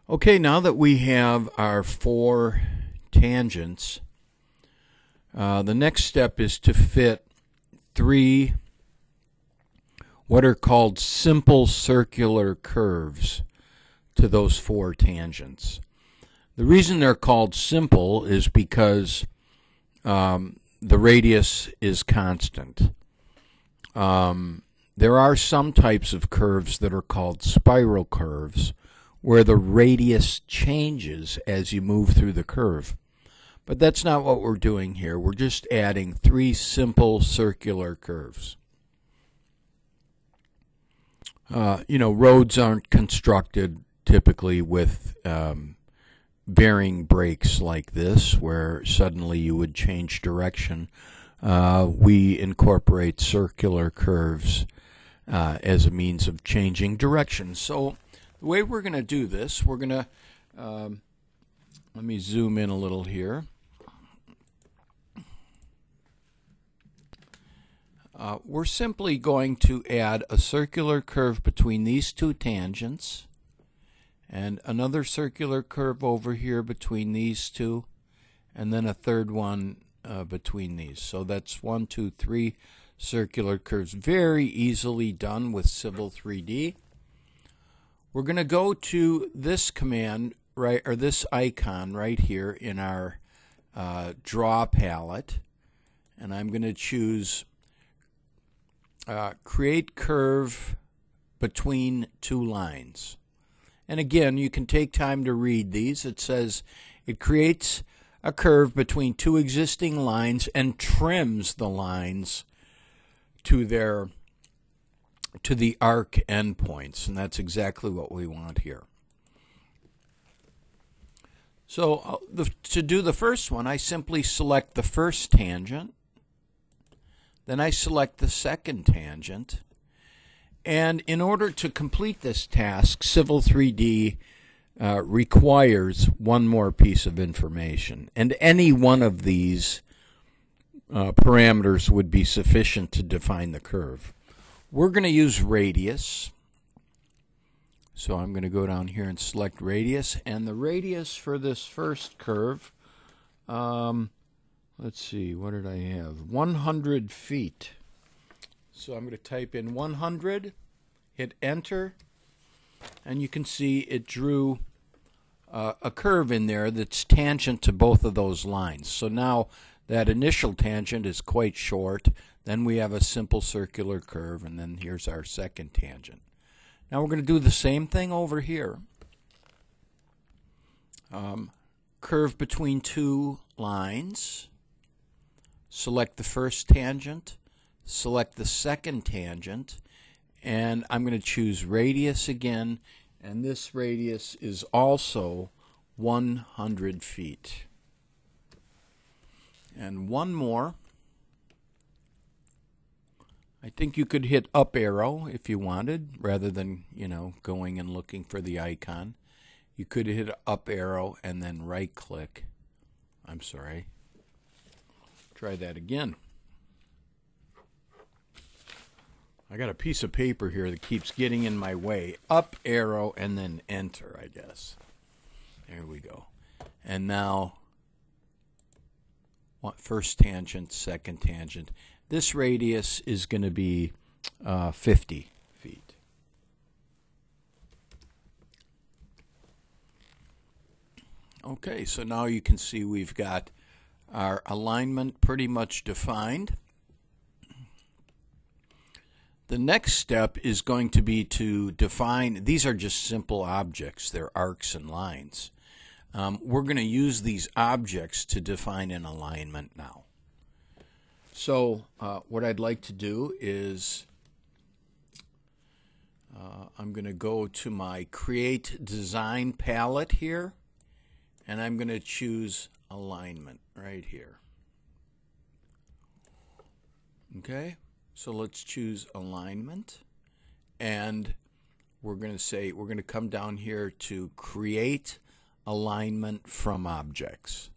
Okay, now that we have our four tangents, the next step is to fit three what are called simple circular curves to those four tangents. The reason they're called simple is because the radius is constant. There are some types of curves that are called spiral curves, where the radius changes as you move through the curve. But that's not what we're doing here. We're just adding three simple circular curves. Roads aren't constructed typically with bearing brakes like this, where suddenly you would change direction. We incorporate circular curves as a means of changing direction. So the way we're going to do this, we're going to, let me zoom in a little here. We're simply going to add a circular curve between these two tangents and another circular curve over here between these two, and then a third one between these. So that's 1, 2, 3 circular curves. Very easily done with Civil 3D. We're going to go to this command, right, or this icon right here in our draw palette, and I'm going to choose create curve between two lines. And again, you can take time to read these. It says it creates a curve between two existing lines and trims the lines to the arc endpoints, and that's exactly what we want here. So to do the first one, I simply select the first tangent, then I select the second tangent, and in order to complete this task, Civil 3D requires one more piece of information, and any one of these parameters would be sufficient to define the curve. We're going to use radius, so I'm going to go down here and select radius, and the radius for this first curve, let's see, what did I have? 100 feet. So I'm going to type in 100, hit enter, and you can see it drew a curve in there that's tangent to both of those lines. So now that initial tangent is quite short, then we have a simple circular curve, and then here's our second tangent. Now we're going to do the same thing over here. Curve between two lines. Select the first tangent, select the second tangent, and I'm going to choose radius again, and this radius is also 100 feet. And one more. I think you could hit up arrow if you wanted, rather than, going and looking for the icon. You could hit up arrow and then right click. I'm sorry. Try that again. I got a piece of paper here that keeps getting in my way. Up arrow and then enter, I guess. There we go. And now, first tangent, second tangent. This radius is going to be 50 feet. Okay, so now you can see we've got our alignment pretty much defined. The next step is going to be to define, these are just simple objects, they're arcs and lines. We're going to use these objects to define an alignment now. So what I'd like to do is I'm going to go to my Create Design palette here, and I'm going to choose alignment right here. Okay, so let's choose alignment, and we're going to come down here to create alignment from objects.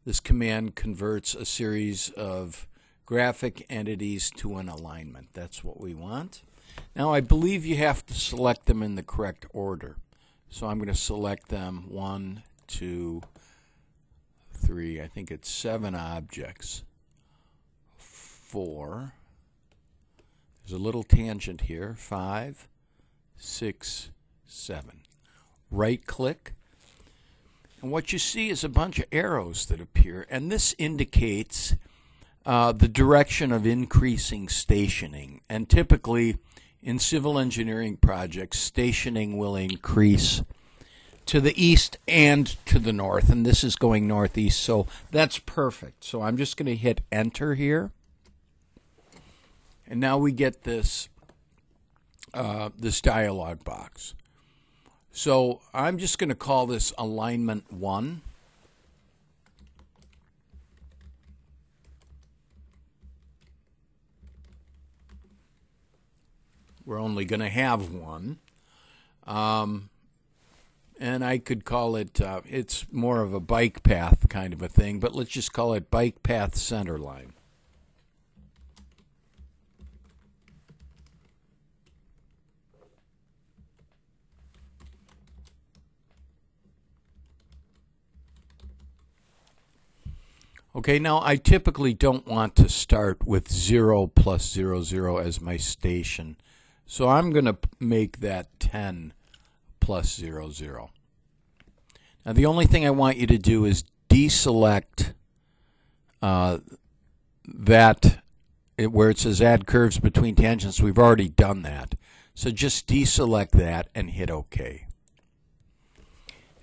This command converts a series of graphic entities to an alignment. That's what we want. Now I believe you have to select them in the correct order. So I'm going to select them 1, 2, 3. I think it's 7 objects. 4. There's a little tangent here. 5, 6, 7. Right click. And what you see is a bunch of arrows that appear, and this indicates the direction of increasing stationing. And typically in civil engineering projects, stationing will increase to the east and to the north, and this is going northeast, so that's perfect. So I'm just going to hit enter here, and now we get this this dialog box. So I'm just going to call this alignment 1. We're only going to have one. And I could call it, it's more of a bike path kind of a thing, but let's just call it bike path center line. Okay, now I typically don't want to start with 0 plus 0, 0 as my station. So I'm going to make that 10 plus 0, 0. Now the only thing I want you to do is deselect that where it says add curves between tangents. We've already done that. So just deselect that and hit OK.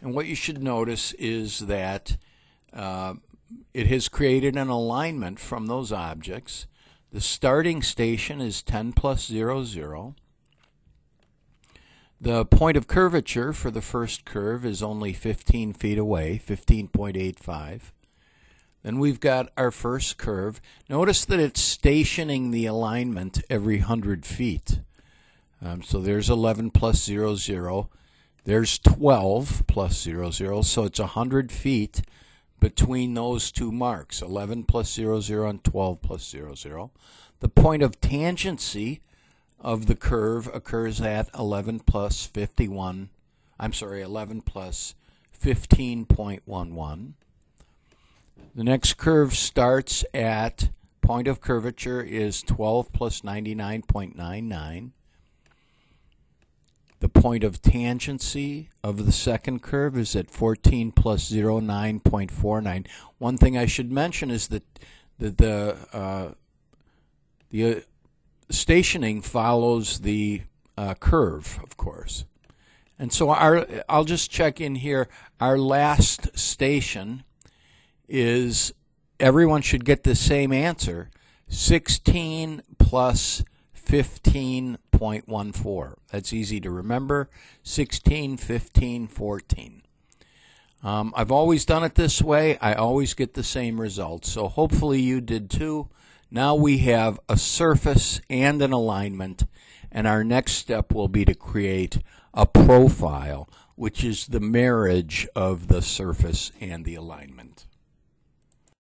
And what you should notice is that it has created an alignment from those objects. The starting station is 10 plus 0, 0. The point of curvature for the first curve is only 15 feet away, 15.85. Then we've got our first curve. Notice that it's stationing the alignment every 100 feet. So there's 11 plus 0, 0. There's 12 plus 0, 0. So it's 100 feet between those two marks, 11 plus 0, 0 and 12 plus 0, 0. The point of tangency of the curve occurs at 11 plus 51, I'm sorry, 11 plus 15.11. The next curve starts at, point of curvature is 12 plus 99.99. The point of tangency of the second curve is at 14 plus 09.49. One thing I should mention is that the stationing follows the curve, of course. And so I'll just check in here. Our last station is, everyone should get the same answer, 16 plus 15.14. That's easy to remember, 16, 15, 14. I've always done it this way. I always get the same results. So hopefully you did too. Now we have a surface and an alignment, and our next step will be to create a profile, which is the marriage of the surface and the alignment.